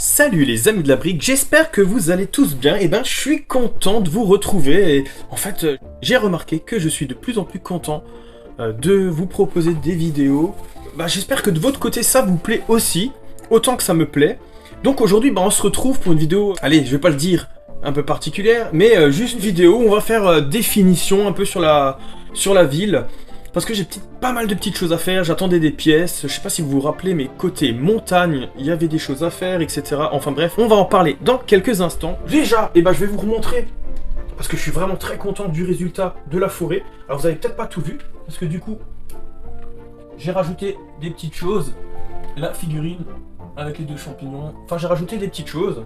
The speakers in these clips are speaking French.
Salut les amis de la brique, j'espère que vous allez tous bien. Et ben je suis content de vous retrouver. Et en fait, j'ai remarqué que je suis de plus en plus content de vous proposer des vidéos. J'espère que de votre côté ça vous plaît aussi, autant que ça me plaît. Donc aujourd'hui, on se retrouve pour une vidéo, allez, je vais pas le dire, un peu particulière, mais juste une vidéo où on va faire définition un peu sur la ville. Parce que j'ai pas mal de petites choses à faire, j'attendais des pièces, je sais pas si vous vous rappelez, mais côté montagne, il y avait des choses à faire, etc. Enfin bref, on va en parler dans quelques instants. Déjà, je vais vous remontrer, parce que je suis vraiment très content du résultat de la forêt. Alors vous avez peut-être pas tout vu, parce que du coup, j'ai rajouté des petites choses. La figurine avec les deux champignons, enfin j'ai rajouté des petites choses.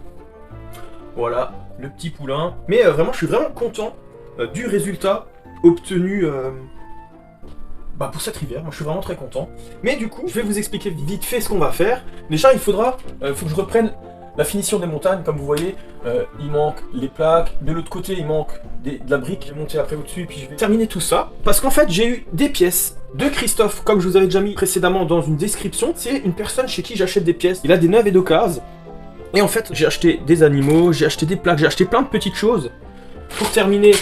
Voilà, le petit poulain. Mais vraiment, je suis vraiment content du résultat obtenu... pour cette rivière, moi je suis vraiment très content. Mais du coup, je vais vous expliquer vite fait ce qu'on va faire. Déjà, il faut que je reprenne la finition des montagnes. Comme vous voyez, il manque les plaques. De l'autre côté, il manque de la brique. Je vais monter après au-dessus, puis je vais terminer tout ça. Parce qu'en fait, j'ai eu des pièces de Christophe, comme je vous avais déjà mis précédemment dans une description. C'est une personne chez qui j'achète des pièces. Il a des neuves et d'occases. Et en fait, j'ai acheté des animaux, j'ai acheté des plaques, j'ai acheté plein de petites choses pour terminer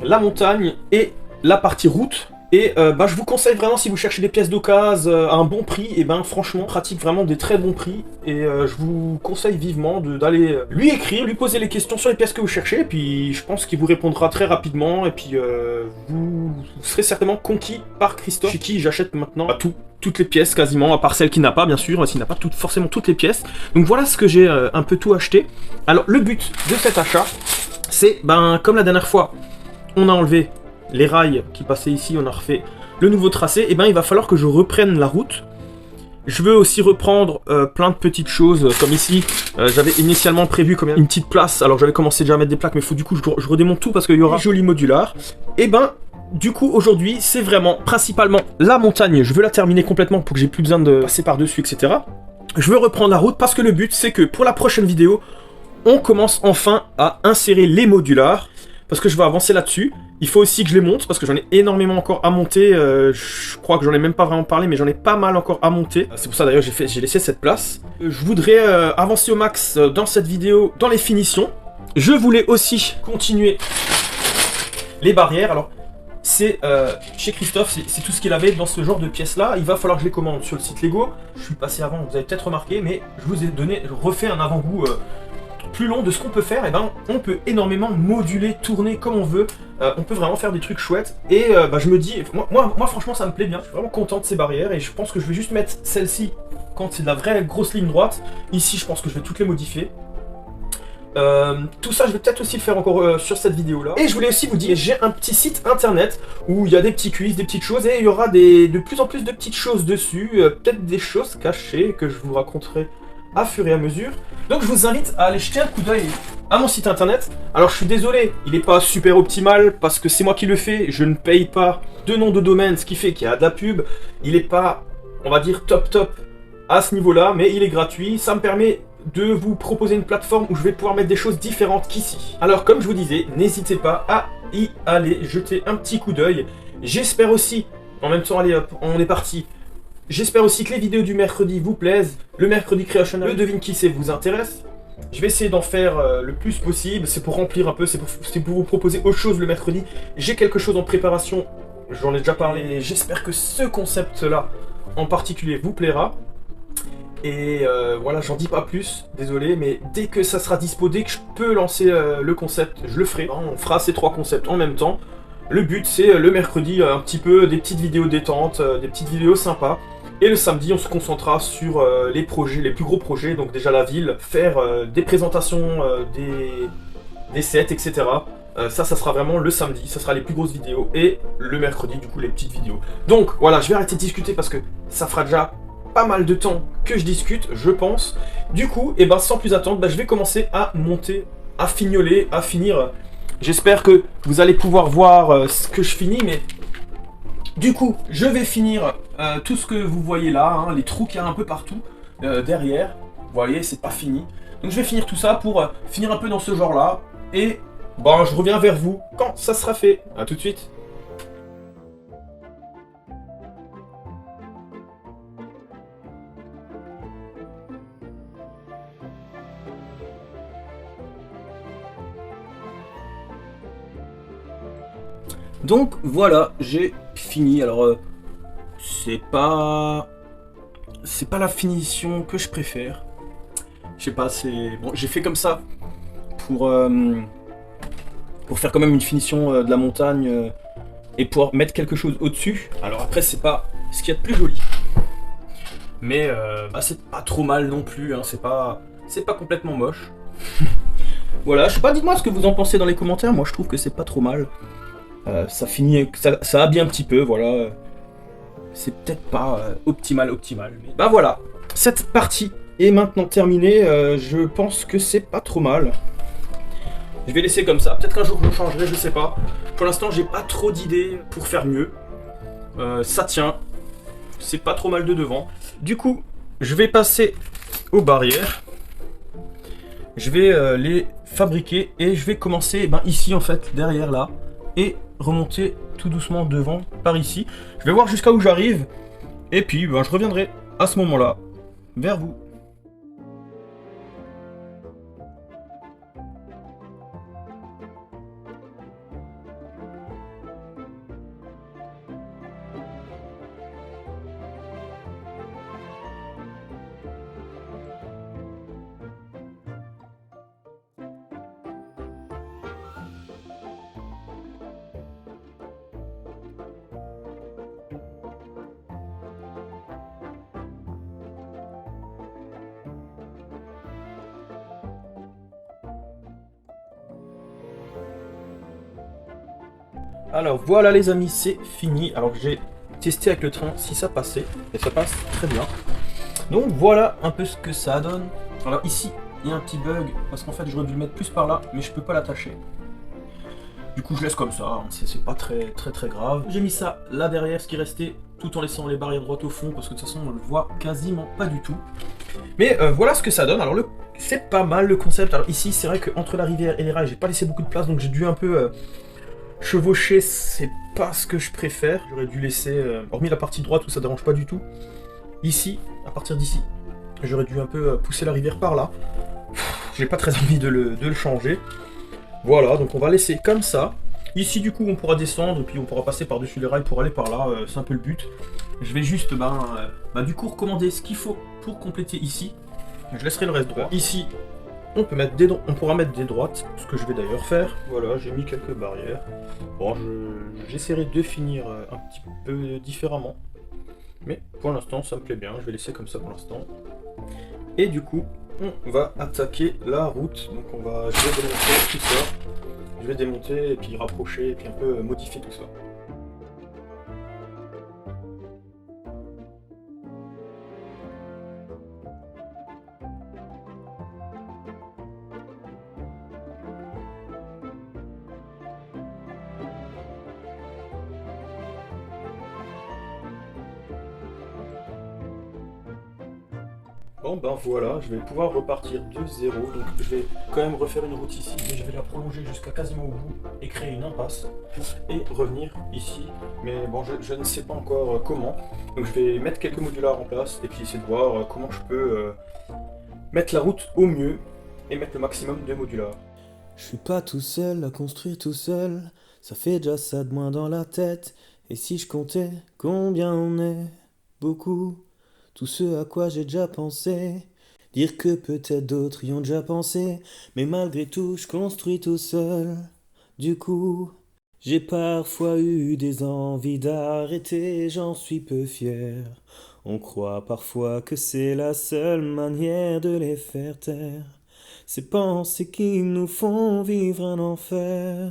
la montagne et la partie route. Et je vous conseille vraiment, si vous cherchez des pièces d'occasion à un bon prix, et franchement, pratique vraiment des très bons prix. Et je vous conseille vivement d'aller lui écrire, lui poser les questions sur les pièces que vous cherchez. Et puis je pense qu'il vous répondra très rapidement. Et puis vous serez certainement conquis par Christophe, chez qui j'achète maintenant toutes les pièces quasiment, à part celle qui n'a pas, bien sûr, s'il n'a pas forcément toutes les pièces. Donc voilà ce que j'ai un peu tout acheté. Alors le but de cet achat, c'est, comme la dernière fois, on a enlevé les rails qui passaient ici, on a refait le nouveau tracé, et il va falloir que je reprenne la route. Je veux aussi reprendre plein de petites choses, comme ici, j'avais initialement prévu comme une petite place, alors j'avais commencé déjà à mettre des plaques, mais il faut du coup je redémonte tout parce qu'il y aura joli modular. Et du coup aujourd'hui c'est vraiment principalement la montagne, je veux la terminer complètement pour que j'ai plus besoin de passer par dessus, etc. Je veux reprendre la route parce que le but c'est que pour la prochaine vidéo, on commence enfin à insérer les modulars, parce que je veux avancer là-dessus. Il faut aussi que je les monte, parce que j'en ai énormément encore à monter. Je crois que j'en ai même pas vraiment parlé, mais j'en ai pas mal encore à monter. C'est pour ça d'ailleurs j'ai laissé cette place. Je voudrais avancer au max dans cette vidéo, dans les finitions. Je voulais aussi continuer les barrières. Alors, c'est chez Christophe, c'est tout ce qu'il avait dans ce genre de pièces-là. Il va falloir que je les commande sur le site Lego. Je suis passé avant, vous avez peut-être remarqué, mais je vous ai refait un avant-goût plus long de ce qu'on peut faire. On peut énormément moduler, tourner comme on veut. On peut vraiment faire des trucs chouettes. Et je me dis, moi franchement ça me plaît bien. Je suis vraiment content de ces barrières et je pense que je vais juste mettre celle-ci quand c'est de la vraie grosse ligne droite. Ici je pense que je vais toutes les modifier. Tout ça je vais peut-être aussi le faire encore sur cette vidéo là. Et je voulais aussi vous dire, j'ai un petit site internet où il y a des petits quiz, des petites choses, et il y aura de plus en plus de petites choses dessus, peut-être des choses cachées que je vous raconterai à fur et à mesure. Donc je vous invite à aller jeter un coup d'œil à mon site internet. Alors je suis désolé, il n'est pas super optimal parce que c'est moi qui le fais, je ne paye pas de nom de domaine, ce qui fait qu'il y a de la pub. Il n'est pas, on va dire, top à ce niveau-là, mais il est gratuit. Ça me permet de vous proposer une plateforme où je vais pouvoir mettre des choses différentes qu'ici. Alors comme je vous disais, n'hésitez pas à y aller jeter un petit coup d'œil. J'espère aussi, en même temps, allez hop, on est parti. J'espère aussi que les vidéos du mercredi vous plaisent. Le mercredi Creationnel, le devine qui c'est vous intéresse. Je vais essayer d'en faire le plus possible. C'est pour remplir un peu, c'est pour vous proposer autre chose le mercredi. J'ai quelque chose en préparation, j'en ai déjà parlé. J'espère que ce concept-là en particulier vous plaira. Et voilà, j'en dis pas plus, désolé, mais dès que ça sera dispo, dès que je peux lancer le concept, je le ferai. On fera ces trois concepts en même temps. Le but c'est le mercredi un petit peu des petites vidéos détentes, des petites vidéos sympas. Et le samedi on se concentrera sur les projets, les plus gros projets, donc déjà la ville, faire des présentations, des sets, etc. Ça sera vraiment le samedi, ça sera les plus grosses vidéos, et le mercredi du coup les petites vidéos. Donc voilà, je vais arrêter de discuter parce que ça fera déjà pas mal de temps que je discute, je pense. Du coup, sans plus attendre, je vais commencer à monter, à fignoler, à finir. J'espère que vous allez pouvoir voir ce que je finis, mais du coup, je vais finir tout ce que vous voyez là, les trous qu'il y a un peu partout derrière. Vous voyez, c'est pas fini. Donc je vais finir tout ça pour finir un peu dans ce genre-là. Et je reviens vers vous quand ça sera fait. A tout de suite. Donc voilà, j'ai fini. Alors c'est pas la finition que je préfère. Je sais pas, c'est bon, j'ai fait comme ça pour faire quand même une finition de la montagne et pouvoir mettre quelque chose au-dessus. Alors après, c'est pas ce qu'il y a de plus joli. Mais c'est pas trop mal non plus, hein. C'est pas complètement moche. Voilà, je sais pas, dites-moi ce que vous en pensez dans les commentaires. Moi je trouve que c'est pas trop mal. Ça finit, ça habille un petit peu, voilà. C'est peut-être pas optimal, mais bah voilà. Cette partie est maintenant terminée. Je pense que c'est pas trop mal. Je vais laisser comme ça. Peut-être qu'un jour je changerai, je sais pas. Pour l'instant, j'ai pas trop d'idées pour faire mieux. Ça tient. C'est pas trop mal de devant. Du coup, je vais passer aux barrières. Je vais les fabriquer et je vais commencer ici en fait, derrière là. Et remonter tout doucement devant par ici. Je vais voir jusqu'à où j'arrive. Et puis je reviendrai à ce moment-là vers vous. Alors voilà les amis, c'est fini. Alors j'ai testé avec le train si ça passait, et ça passe très bien. Donc voilà un peu ce que ça donne. Alors ici, il y a un petit bug, parce qu'en fait j'aurais dû le mettre plus par là, mais je peux pas l'attacher. Du coup je laisse comme ça, hein. C'est pas très grave. J'ai mis ça là derrière, ce qui restait, tout en laissant les barrières droites au fond, parce que de toute façon on le voit quasiment pas du tout. Mais voilà ce que ça donne. Alors c'est pas mal le concept. Alors ici c'est vrai qu'entre la rivière et les rails, j'ai pas laissé beaucoup de place, donc j'ai dû un peu... chevaucher, c'est pas ce que je préfère. J'aurais dû laisser, hormis la partie droite où ça dérange pas du tout. Ici, à partir d'ici, j'aurais dû un peu pousser la rivière par là. J'ai pas très envie de le changer. Voilà, donc on va laisser comme ça. Ici, du coup, on pourra descendre, et puis on pourra passer par-dessus les rails pour aller par là. C'est un peu le but. Je vais juste, du coup, recommander ce qu'il faut pour compléter ici. Je laisserai le reste droit. Ici, on pourra mettre des droites, ce que je vais d'ailleurs faire. Voilà, j'ai mis quelques barrières. Bon, j'essaierai de finir un petit peu différemment. Mais pour l'instant, ça me plaît bien. Je vais laisser comme ça pour l'instant. Et du coup, on va attaquer la route. Donc je vais démonter tout ça. Je vais démonter et puis rapprocher et puis un peu modifier tout ça. Bon voilà, je vais pouvoir repartir de zéro, donc je vais quand même refaire une route ici, mais je vais la prolonger jusqu'à quasiment au bout et créer une impasse et revenir ici, mais bon je ne sais pas encore comment, donc je vais mettre quelques modulars en place et puis essayer de voir comment je peux mettre la route au mieux et mettre le maximum de modulars. Je suis pas tout seul à construire tout seul, ça fait déjà ça de moins dans la tête, et si je comptais combien on est, beaucoup. Tout ce à quoi j'ai déjà pensé, dire que peut-être d'autres y ont déjà pensé, mais malgré tout je construis tout seul. Du coup, j'ai parfois eu des envies d'arrêter, j'en suis peu fier. On croit parfois que c'est la seule manière de les faire taire. Ces pensées qui nous font vivre un enfer.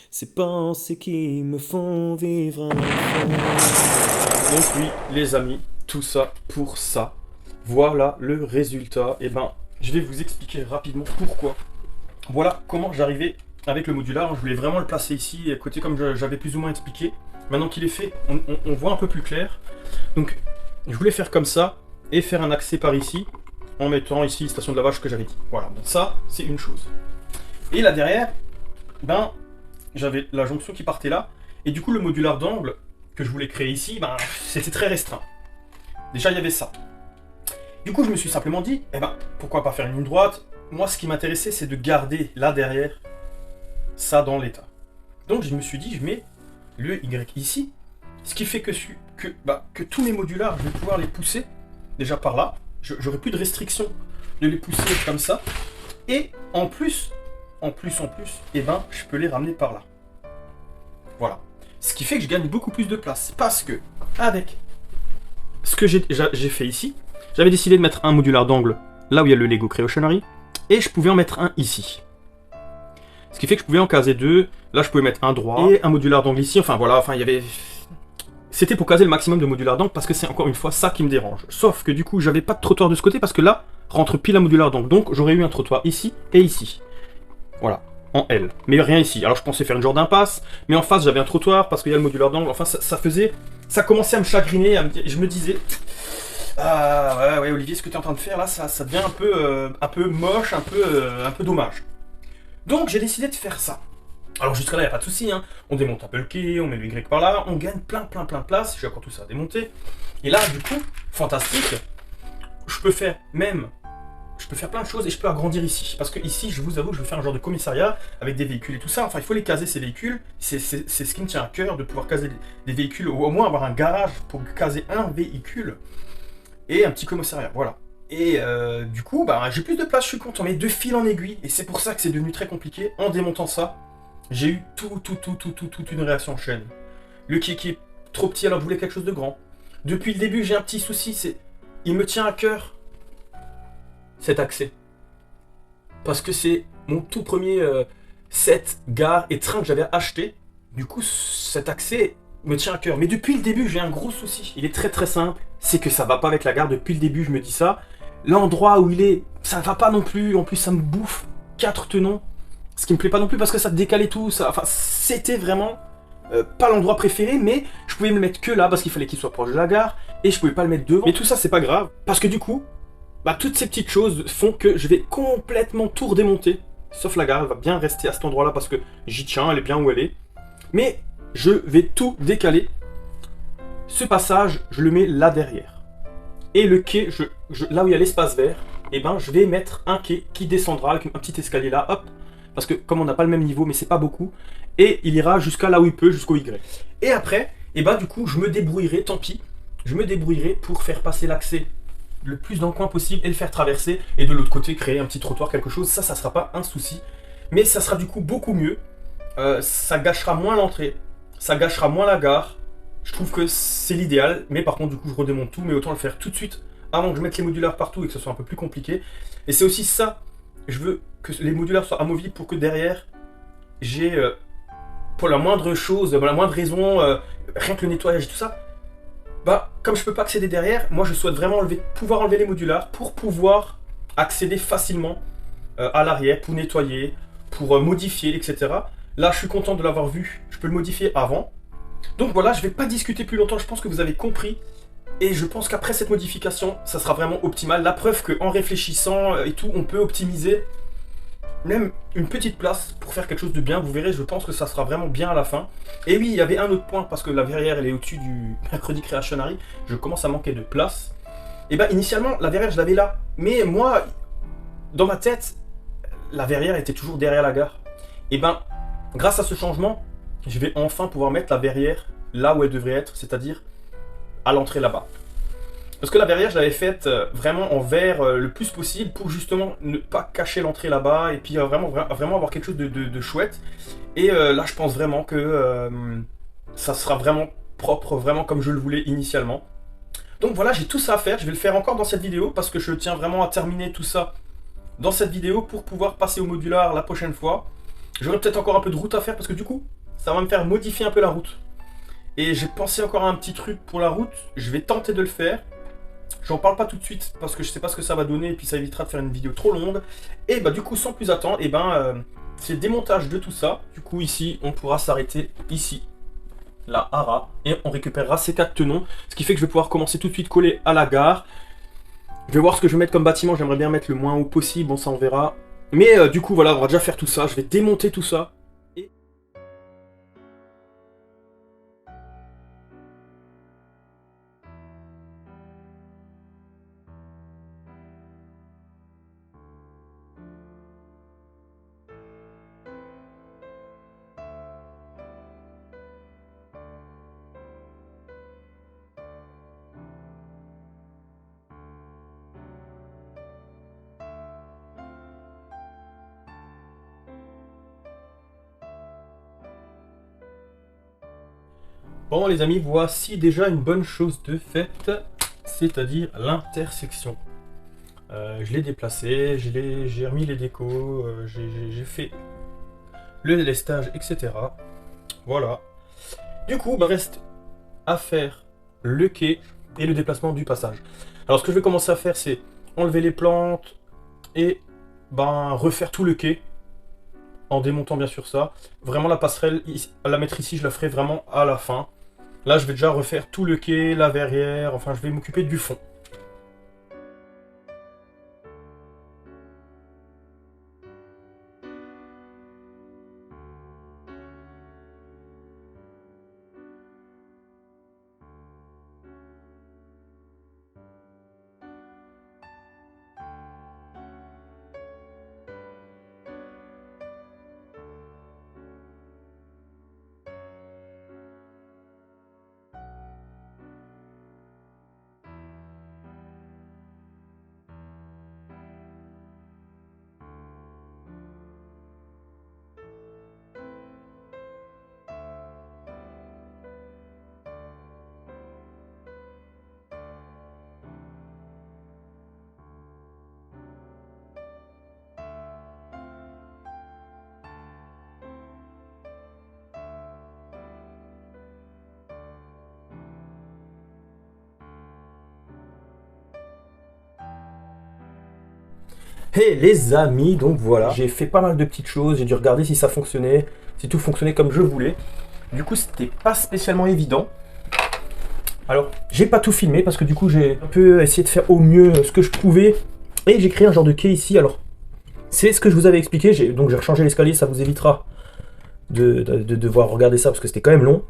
Ces pensées qui me font vivre un enfer. Donc oui, les amis, tout ça pour ça. Voilà le résultat. Et je vais vous expliquer rapidement pourquoi. Voilà comment j'arrivais avec le modular. Je voulais vraiment le placer ici, à côté comme j'avais plus ou moins expliqué. Maintenant qu'il est fait, on voit un peu plus clair. Donc, je voulais faire comme ça et faire un accès par ici, en mettant ici station de lavage que j'avais dit. Voilà, donc ça, c'est une chose. Et là derrière, j'avais la jonction qui partait là. Et du coup, le modular d'angle que je voulais créer ici, c'était très restreint. Déjà, il y avait ça. Du coup, je me suis simplement dit, pourquoi pas faire une ligne droite? Moi, ce qui m'intéressait, c'est de garder là derrière ça dans l'état. Donc, je me suis dit, je mets le Y ici. Ce qui fait que tous mes modulars, je vais pouvoir les pousser déjà par là. J'aurai plus de restriction de les pousser comme ça. Et en plus, eh ben, je peux les ramener par là. Voilà. Ce qui fait que je gagne beaucoup plus de place. Parce que, avec ce que j'ai fait ici, j'avais décidé de mettre un modular d'angle là où il y a le Lego Creationary. Et je pouvais en mettre un ici. Ce qui fait que je pouvais en caser deux. Là, je pouvais mettre un droit et un modular d'angle ici. Enfin, voilà, il y avait... C'était pour caser le maximum de modular d'angle parce que c'est encore une fois ça qui me dérange. Sauf que du coup, j'avais pas de trottoir de ce côté parce que là, rentre pile un modular d'angle. Donc, j'aurais eu un trottoir ici et ici. Voilà, en L. Mais rien ici. Alors, je pensais faire une genre d'impasse, mais en face, j'avais un trottoir parce qu'il y a le modular d'angle. Enfin, ça faisait... Ça commençait à me chagriner, je me disais... Ah ouais, Olivier, ce que tu es en train de faire là, ça devient un peu moche, un peu dommage. Donc, j'ai décidé de faire ça. Alors jusqu'à là, il n'y a pas de souci, hein. On démonte un peu le quai, on met le Y par là, on gagne plein de place, j'ai encore tout ça à démonter. Et là, du coup, fantastique, je peux faire plein de choses et je peux agrandir ici. Parce que ici, je vous avoue, je veux faire un genre de commissariat avec des véhicules et tout ça. Enfin, il faut les caser, ces véhicules. C'est ce qui me tient à cœur, de pouvoir caser des véhicules, ou au moins avoir un garage pour caser un véhicule et un petit commissariat, voilà. Et du coup, bah, j'ai plus de place, je suis content, mais de fil en aiguille. Et c'est pour ça que c'est devenu très compliqué en démontant ça. J'ai eu toute une réaction en chaîne. Le qui est trop petit alors je voulais quelque chose de grand. Depuis le début, j'ai un petit souci, c'est... Il me tient à cœur, cet accès. Parce que c'est mon tout premier set, gare et train que j'avais acheté. Du coup, cet accès me tient à cœur. Mais depuis le début, j'ai un gros souci. Il est très simple, c'est que ça va pas avec la gare. Depuis le début, je me dis ça. L'endroit où il est, ça va pas non plus. En plus, ça me bouffe 4 tenons. Ce qui me plaît pas non plus parce que ça décalait tout. Enfin, c'était vraiment pas l'endroit préféré, mais je pouvais me le mettre que là parce qu'il fallait qu'il soit proche de la gare et je pouvais pas le mettre devant. Mais tout ça, c'est pas grave parce que du coup, bah, toutes ces petites choses font que je vais complètement tout redémonter. Sauf la gare, elle va bien rester à cet endroit-là parce que j'y tiens, elle est bien où elle est. Mais je vais tout décaler. Ce passage, je le mets là derrière. Et le quai, là où il y a l'espace vert, eh ben, je vais mettre un quai qui descendra avec un petit escalier là, hop. Parce que comme on n'a pas le même niveau, mais c'est pas beaucoup, et il ira jusqu'à là où il peut, jusqu'au Y. Et après, et ben du coup, je me débrouillerai, tant pis, je me débrouillerai pour faire passer l'accès le plus dans le coin possible et le faire traverser, et de l'autre côté, créer un petit trottoir, quelque chose, ça sera pas un souci. Mais ça sera du coup beaucoup mieux, ça gâchera moins l'entrée, ça gâchera moins la gare, je trouve que c'est l'idéal, mais par contre, du coup, je redémonte tout, mais autant le faire tout de suite, avant que je mette les modulaires partout et que ce soit un peu plus compliqué. Et c'est aussi ça, je veux que les modulaires soient amovibles pour que derrière, j'ai, pour la moindre chose, la moindre raison, rien que le nettoyage et tout ça, bah, comme je peux pas accéder derrière, moi je souhaite vraiment pouvoir enlever les modulars pour pouvoir accéder facilement à l'arrière, pour nettoyer, pour modifier, etc. Là, je suis content de l'avoir vu, je peux le modifier avant. Donc voilà, je vais pas discuter plus longtemps, je pense que vous avez compris. Et je pense qu'après cette modification, ça sera vraiment optimal. La preuve qu'en réfléchissant et tout, on peut optimiser même une petite place pour faire quelque chose de bien. Vous verrez, je pense que ça sera vraiment bien à la fin. Et oui, il y avait un autre point, parce que la verrière, elle est au-dessus du mercredi Creationary. Je commence à manquer de place. Et ben initialement, la verrière, je l'avais là. Mais moi, dans ma tête, la verrière était toujours derrière la gare. Et ben, grâce à ce changement, je vais enfin pouvoir mettre la verrière là où elle devrait être, c'est-à-dire à l'entrée là-bas. Parce que la verrière, je l'avais faite vraiment en verre le plus possible pour justement ne pas cacher l'entrée là-bas et puis vraiment avoir quelque chose de chouette. Et là, je pense vraiment que ça sera vraiment propre, vraiment comme je le voulais initialement. Donc voilà, j'ai tout ça à faire. Je vais le faire encore dans cette vidéo parce que je tiens vraiment à terminer tout ça dans cette vidéo pour pouvoir passer au modular la prochaine fois. J'aurai peut-être encore un peu de route à faire parce que du coup, ça va me faire modifier un peu la route. Et j'ai pensé encore à un petit truc pour la route. Je vais tenter de le faire. J'en parle pas tout de suite parce que je sais pas ce que ça va donner et puis ça évitera de faire une vidéo trop longue. Et bah du coup sans plus attendre, et c'est le démontage de tout ça. Du coup ici on pourra s'arrêter ici, la hara, et on récupérera ces 4 tenons. Ce qui fait que je vais pouvoir commencer tout de suite coller à la gare. Je vais voir ce que je vais mettre comme bâtiment, j'aimerais bien mettre le moins haut possible, bon ça on verra. Mais du coup voilà, on va déjà faire tout ça, je vais démonter tout ça. Bon les amis, voici déjà une bonne chose de faite, c'est-à-dire l'intersection. Je l'ai déplacé, j'ai remis les décos, j'ai fait le lestage, etc. Voilà. Du coup, il me reste à faire le quai et le déplacement du passage. Alors ce que je vais commencer à faire, c'est enlever les plantes et refaire tout le quai en démontant bien sûr ça. Vraiment la passerelle, à la mettre ici, je la ferai vraiment à la fin. Là, je vais déjà refaire tout le quai, la verrière, enfin je vais m'occuper du fond. Hey les amis, donc voilà, j'ai fait pas mal de petites choses, j'ai dû regarder si ça fonctionnait, si tout fonctionnait comme je voulais. Du coup, c'était pas spécialement évident. Alors, j'ai pas tout filmé parce que du coup, j'ai un peu essayé de faire au mieux ce que je pouvais. Et j'ai créé un genre de quai ici. Alors, c'est ce que je vous avais expliqué. Donc, j'ai rechangé l'escalier, ça vous évitera de devoir regarder ça parce que c'était quand même long.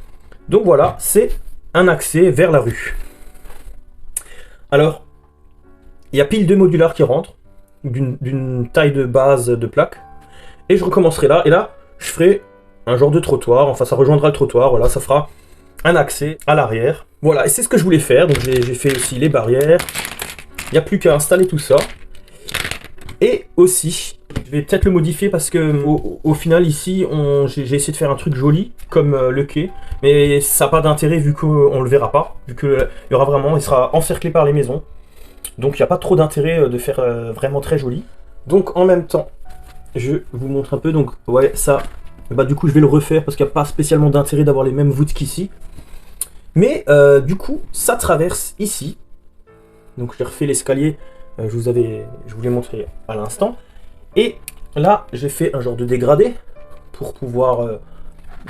Donc voilà, c'est un accès vers la rue. Alors, il y a pile 2 modulars qui rentrent, d'une taille de base de plaque. Et je recommencerai là. Et là, je ferai un genre de trottoir. Enfin, ça rejoindra le trottoir. Voilà, ça fera un accès à l'arrière. Voilà, et c'est ce que je voulais faire. Donc, j'ai fait aussi les barrières. Il n'y a plus qu'à installer tout ça. Et aussi, je vais peut-être le modifier parce que au final, ici, j'ai essayé de faire un truc joli, comme le quai. Mais ça n'a pas d'intérêt vu qu'on ne le verra pas. Vu qu'il y aura vraiment, il sera encerclé par les maisons. Donc il n'y a pas trop d'intérêt de faire vraiment très joli. Donc en même temps, je vous montre un peu. Donc ouais, ça, du coup je vais le refaire parce qu'il n'y a pas spécialement d'intérêt d'avoir les mêmes voûtes qu'ici. Mais du coup, ça traverse ici. Donc j'ai refait l'escalier, je vous l'ai montré à l'instant. Et là, j'ai fait un genre de dégradé pour pouvoir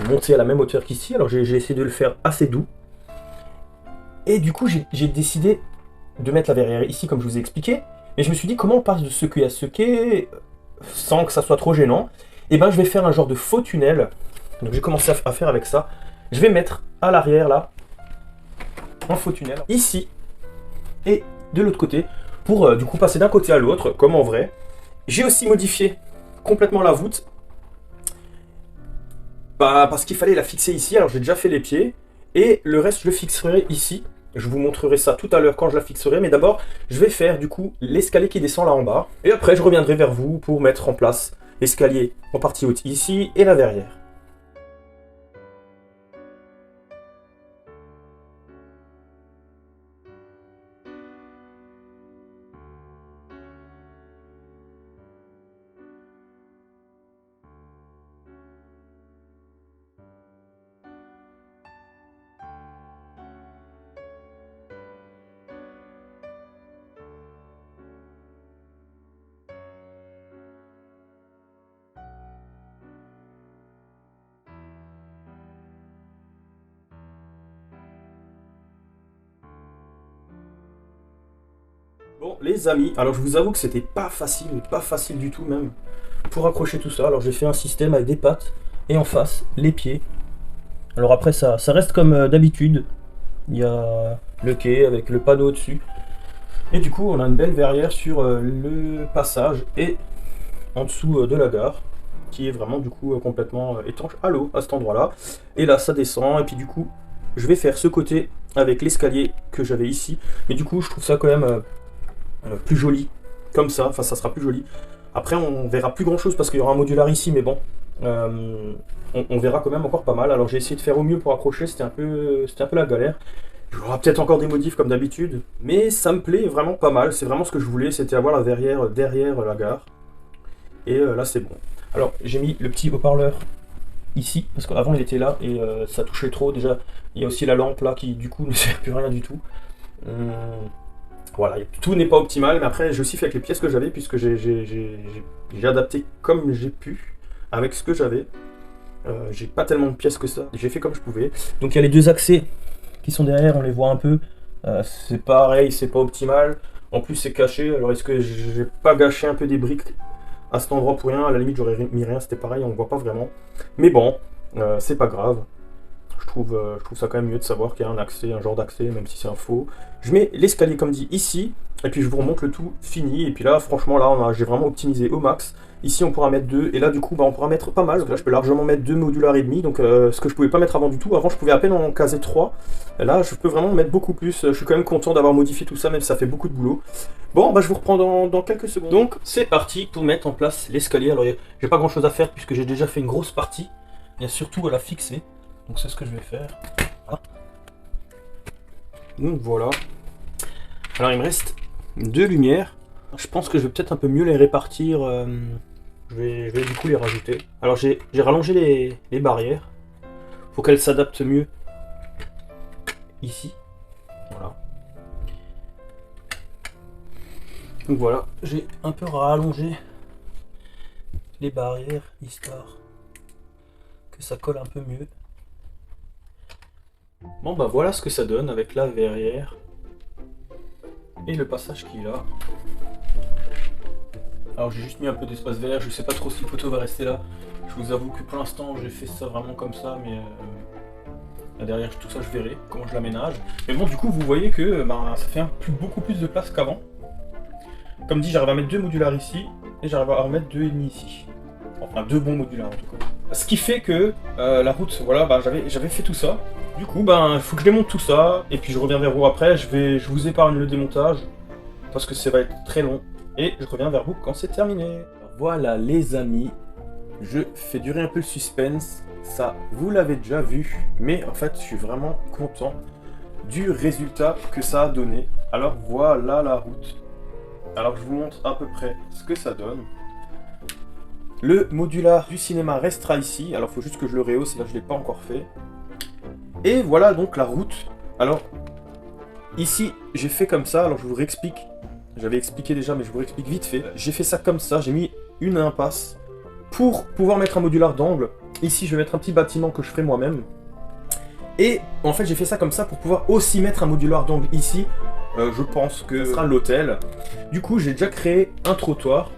monter à la même hauteur qu'ici. Alors j'ai essayé de le faire assez doux. Et du coup, j'ai décidé de mettre la verrière ici comme je vous ai expliqué, mais je me suis dit comment on passe de ce quai à ce quai sans que ça soit trop gênant. Et ben je vais faire un genre de faux tunnel. Donc j'ai commencé à faire avec ça. Je vais mettre à l'arrière là un faux tunnel ici et de l'autre côté pour du coup passer d'un côté à l'autre comme en vrai. J'ai aussi modifié complètement la voûte parce qu'il fallait la fixer ici. Alors j'ai déjà fait les pieds et le reste je le fixerai ici. Je vous montrerai ça tout à l'heure quand je la fixerai, mais d'abord, je vais faire du coup l'escalier qui descend là en bas. Et après, je reviendrai vers vous pour mettre en place l'escalier en partie haute ici et la verrière. Bon, les amis, alors je vous avoue que c'était pas facile du tout même, pour accrocher tout ça. Alors j'ai fait un système avec des pattes, et en face, les pieds. Alors après, ça reste comme d'habitude. Il y a le quai avec le panneau au-dessus. Et du coup, on a une belle verrière sur le passage et en dessous de la gare, qui est vraiment du coup complètement étanche à l'eau à cet endroit-là. Et là, ça descend, et puis du coup, je vais faire ce côté avec l'escalier que j'avais ici. Mais du coup, je trouve ça quand même plus joli, comme ça, enfin ça sera plus joli. Après on verra plus grand chose parce qu'il y aura un modular ici, mais bon, On verra quand même encore pas mal. Alors j'ai essayé de faire au mieux pour accrocher, c'était un peu la galère. Il y aura peut-être encore des modifs comme d'habitude, mais ça me plaît vraiment pas mal. C'est vraiment ce que je voulais, c'était avoir la verrière derrière la gare. Et là c'est bon. Alors j'ai mis le petit haut-parleur ici, parce qu'avant il était là et ça touchait trop. Déjà, il y a aussi la lampe là qui du coup ne sert plus à rien du tout. Voilà, tout n'est pas optimal, mais après je siffle avec les pièces que j'avais, puisque j'ai adapté comme j'ai pu, avec ce que j'avais. J'ai pas tellement de pièces que ça, j'ai fait comme je pouvais. Donc il y a les deux accès qui sont derrière, on les voit un peu. C'est pareil, c'est pas optimal. En plus c'est caché, alors est-ce que j'ai pas gâché un peu des briques à cet endroit pour rien? À la limite j'aurais mis rien, c'était pareil, on voit pas vraiment. Mais bon, c'est pas grave. Je trouve ça quand même mieux de savoir qu'il y a un accès, un genre d'accès, même si c'est un faux. Je mets l'escalier comme dit ici, et puis je vous remonte le tout fini. Et puis là, franchement, là, j'ai vraiment optimisé au max. Ici, on pourra mettre 2, et là, du coup, bah, on pourra mettre pas mal. Donc là, je peux largement mettre 2 modulars et demi, donc ce que je pouvais pas mettre avant du tout. Avant, je pouvais à peine en caser 3. Là, je peux vraiment mettre beaucoup plus. Je suis quand même content d'avoir modifié tout ça, même si ça fait beaucoup de boulot. Bon, bah, je vous reprends dans quelques secondes. Donc, c'est parti pour mettre en place l'escalier. Alors, j'ai pas grand chose à faire, puisque j'ai déjà fait une grosse partie. Il y a surtout à la fixer. Donc c'est ce que je vais faire. Donc voilà. Alors il me reste 2 lumières. Je pense que je vais peut-être un peu mieux les répartir. Je vais du coup les rajouter. Alors j'ai rallongé les barrières pour qu'elles s'adaptent mieux ici. Voilà. Donc voilà, j'ai un peu rallongé les barrières histoire que ça colle un peu mieux. Bon bah voilà ce que ça donne avec la verrière et le passage qu'il a. Alors j'ai juste mis un peu d'espace vert, je sais pas trop si le poteau va rester là. Je vous avoue que pour l'instant j'ai fait ça vraiment comme ça, mais là derrière tout ça je verrai comment je l'aménage. Mais bon du coup vous voyez que ça fait beaucoup plus de place qu'avant. Comme dit, j'arrive à mettre 2 modulars ici et j'arrive à remettre 2,5 ici. Enfin 2 bons modulars en tout cas. Ce qui fait que la route, voilà, j'avais fait tout ça. Du coup, il faut que je démonte tout ça, et puis je reviens vers vous après. Je vous épargne le démontage, parce que ça va être très long, et je reviens vers vous quand c'est terminé. Voilà les amis, je fais durer un peu le suspense, ça vous l'avez déjà vu, mais en fait je suis vraiment content du résultat que ça a donné. Alors voilà la route. Alors je vous montre à peu près ce que ça donne. Le modular du cinéma restera ici, alors il faut juste que je le rehausse, là je ne l'ai pas encore fait. Et voilà donc la route. Alors, ici, j'ai fait comme ça, alors je vous réexplique. J'avais expliqué déjà, mais je vous réexplique vite fait. J'ai fait ça comme ça, j'ai mis une impasse pour pouvoir mettre un modular d'angle. Ici, je vais mettre un petit bâtiment que je ferai moi-même. Et en fait, j'ai fait ça comme ça pour pouvoir aussi mettre un modular d'angle ici. Je pense que ce sera l'hôtel. Du coup, j'ai déjà créé un trottoir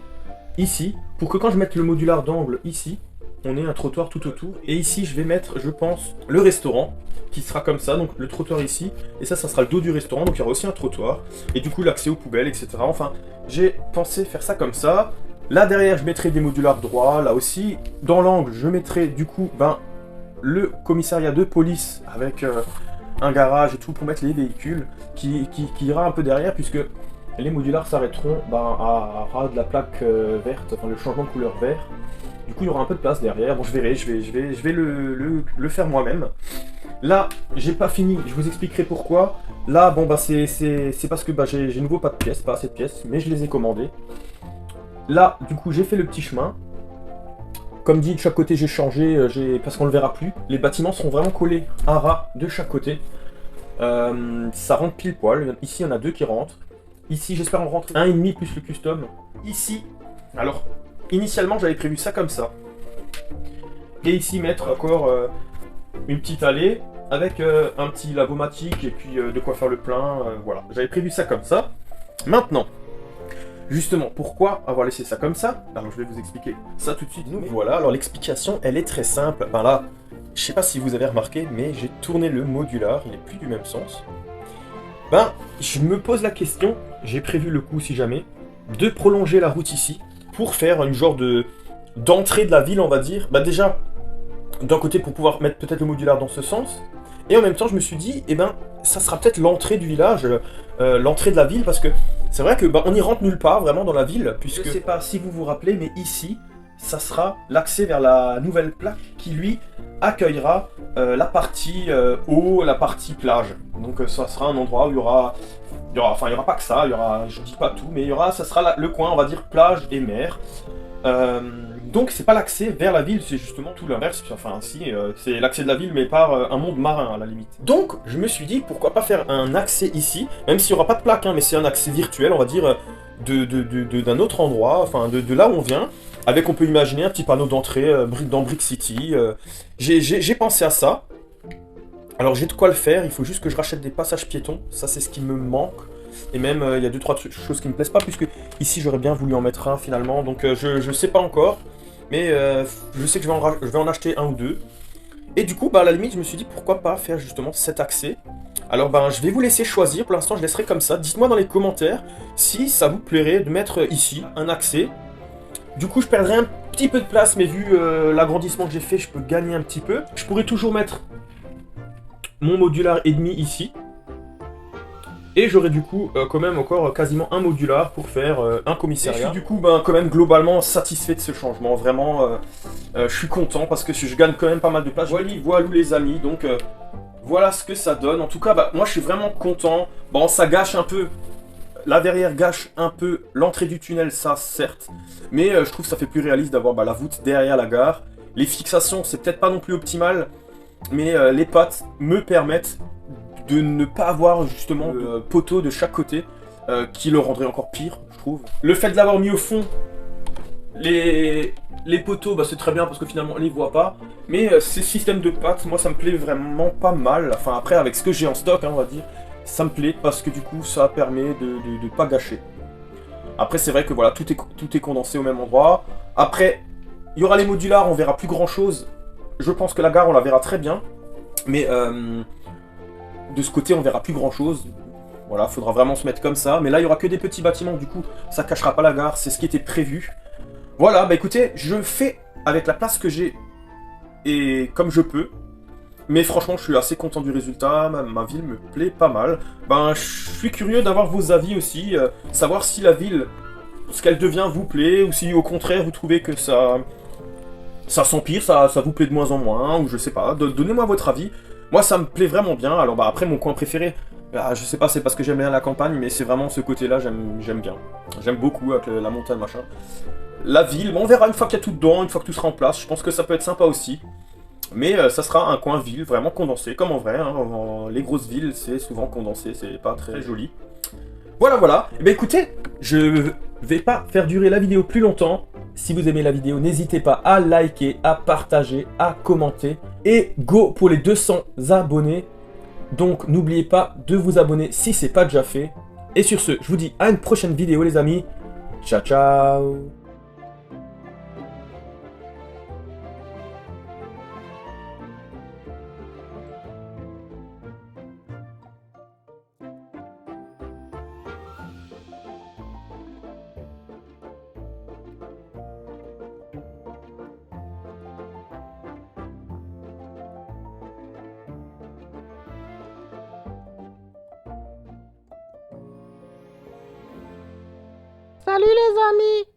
ici, pour que quand je mette le modular d'angle ici, on ait un trottoir tout autour. Et ici, je vais mettre, je pense, le restaurant, qui sera comme ça, donc le trottoir ici, et ça sera le dos du restaurant, donc il y aura aussi un trottoir, et du coup l'accès aux poubelles, etc. Enfin, j'ai pensé faire ça comme ça. Là derrière, je mettrai des modulars droits, là aussi. Dans l'angle, je mettrai du coup, le commissariat de police, avec un garage et tout, pour mettre les véhicules, qui ira un peu derrière, puisque les modulars s'arrêteront à ras de la plaque verte, enfin le changement de couleur vert. Du coup, il y aura un peu de place derrière. Bon, je verrai, je vais le faire moi-même. Là, j'ai pas fini, je vous expliquerai pourquoi. Là, c'est parce que j'ai nouveau pas de pièces, pas assez de pièces, mais je les ai commandées. Là, du coup, j'ai fait le petit chemin. Comme dit, de chaque côté, j'ai changé, parce qu'on le verra plus. Les bâtiments seront vraiment collés à ras de chaque côté. Ça rentre pile poil. Ici, il y en a 2 qui rentrent. Ici, j'espère en rentrer 1,5 plus le custom. Ici, alors, initialement, j'avais prévu ça comme ça. Et ici, mettre encore une petite allée avec un petit lavomatique et puis de quoi faire le plein. Voilà, j'avais prévu ça comme ça. Maintenant, justement, pourquoi avoir laissé ça comme ça? Alors, je vais vous expliquer ça tout de suite. Donc voilà, alors l'explication, elle est très simple. Là, je sais pas si vous avez remarqué, mais j'ai tourné le modular, il est plus du même sens. Je me pose la question, j'ai prévu le coup si jamais, de prolonger la route ici, pour faire une genre d'entrée de la ville, on va dire. Déjà, d'un côté pour pouvoir mettre peut-être le modular dans ce sens, et en même temps je me suis dit, ça sera peut-être l'entrée du village, l'entrée de la ville, parce que c'est vrai que on n'y rentre nulle part vraiment dans la ville, puisque je sais pas si vous vous rappelez, mais ici, ça sera l'accès vers la nouvelle plaque qui, lui, accueillera la partie eau, la partie plage. Donc ça sera un endroit où il y aura pas que ça, je dis pas tout, mais ça sera le coin, on va dire, plage et mer. Donc c'est pas l'accès vers la ville, c'est justement tout l'inverse, enfin si, c'est l'accès de la ville mais par un monde marin à la limite. Donc je me suis dit pourquoi pas faire un accès ici, même s'il n'y aura pas de plaque, hein, mais c'est un accès virtuel, on va dire, d'un autre endroit, enfin de là où on vient, avec on peut imaginer un petit panneau d'entrée dans Brick City. J'ai pensé à ça, alors j'ai de quoi le faire, il faut juste que je rachète des passages piétons, ça c'est ce qui me manque. Et même, il y a 2-3 choses qui me plaisent pas, puisque ici j'aurais bien voulu en mettre un finalement, donc je sais pas encore, mais je sais que je vais en acheter un ou deux. Et du coup, bah, à la limite, je me suis dit pourquoi pas faire justement cet accès. Alors ben, je vais vous laisser choisir, pour l'instant je laisserai comme ça. Dites-moi dans les commentaires si ça vous plairait de mettre ici un accès. Du coup, je perdrai un petit peu de place, mais vu l'agrandissement que j'ai fait, je peux gagner un petit peu. Je pourrais toujours mettre mon modular et demi ici. Et j'aurais du coup quand même encore quasiment un modular pour faire un commissariat. Et je suis du coup quand même globalement satisfait de ce changement. Vraiment, je suis content parce que je gagne quand même pas mal de place. Voilà les amis, donc voilà ce que ça donne. En tout cas, moi je suis vraiment content. Bon, ça gâche un peu. La verrière gâche un peu l'entrée du tunnel, ça certes. Mais je trouve que ça fait plus réaliste d'avoir la voûte derrière la gare. Les fixations, c'est peut-être pas non plus optimal. Mais les pattes me permettent de ne pas avoir justement de poteau de chaque côté qui le rendrait encore pire, je trouve. Le fait de l'avoir mis au fond, les poteaux, c'est très bien parce que finalement on les voit pas. Mais ces systèmes de pattes, moi ça me plaît vraiment pas mal. Enfin après avec ce que j'ai en stock, hein, on va dire, ça me plaît parce que du coup ça permet de pas gâcher. Après c'est vrai que voilà, tout est condensé au même endroit. Après, il y aura les modulars, on verra plus grand chose. Je pense que la gare on la verra très bien. Mais de ce côté, on verra plus grand chose. Voilà, faudra vraiment se mettre comme ça. Mais là, il y aura que des petits bâtiments, du coup, ça cachera pas la gare. C'est ce qui était prévu. Voilà, écoutez, je fais avec la place que j'ai et comme je peux. Mais franchement, je suis assez content du résultat. Ma ville me plaît pas mal. Je suis curieux d'avoir vos avis aussi. Savoir si la ville, ce qu'elle devient, vous plaît. Ou si au contraire, vous trouvez que ça s'empire, ça vous plaît de moins en moins. Ou je sais pas. Donnez-moi votre avis. Moi, ça me plaît vraiment bien. Alors, après, mon coin préféré, je sais pas, c'est parce que j'aime bien la campagne, mais c'est vraiment ce côté-là, j'aime bien. J'aime beaucoup avec la montagne, machin. La ville, on verra une fois qu'il y a tout dedans, une fois que tout sera en place. Je pense que ça peut être sympa aussi. Mais ça sera un coin ville, vraiment condensé, comme en vrai. Hein. Les grosses villes, c'est souvent condensé, c'est pas très joli. Voilà. Et écoutez, je vais pas faire durer la vidéo plus longtemps. Si vous aimez la vidéo, n'hésitez pas à liker, à partager, à commenter. Et go pour les 200 abonnés. Donc n'oubliez pas de vous abonner si c'est pas déjà fait. Et sur ce, je vous dis à une prochaine vidéo les amis. Ciao ciao. Salut les amis!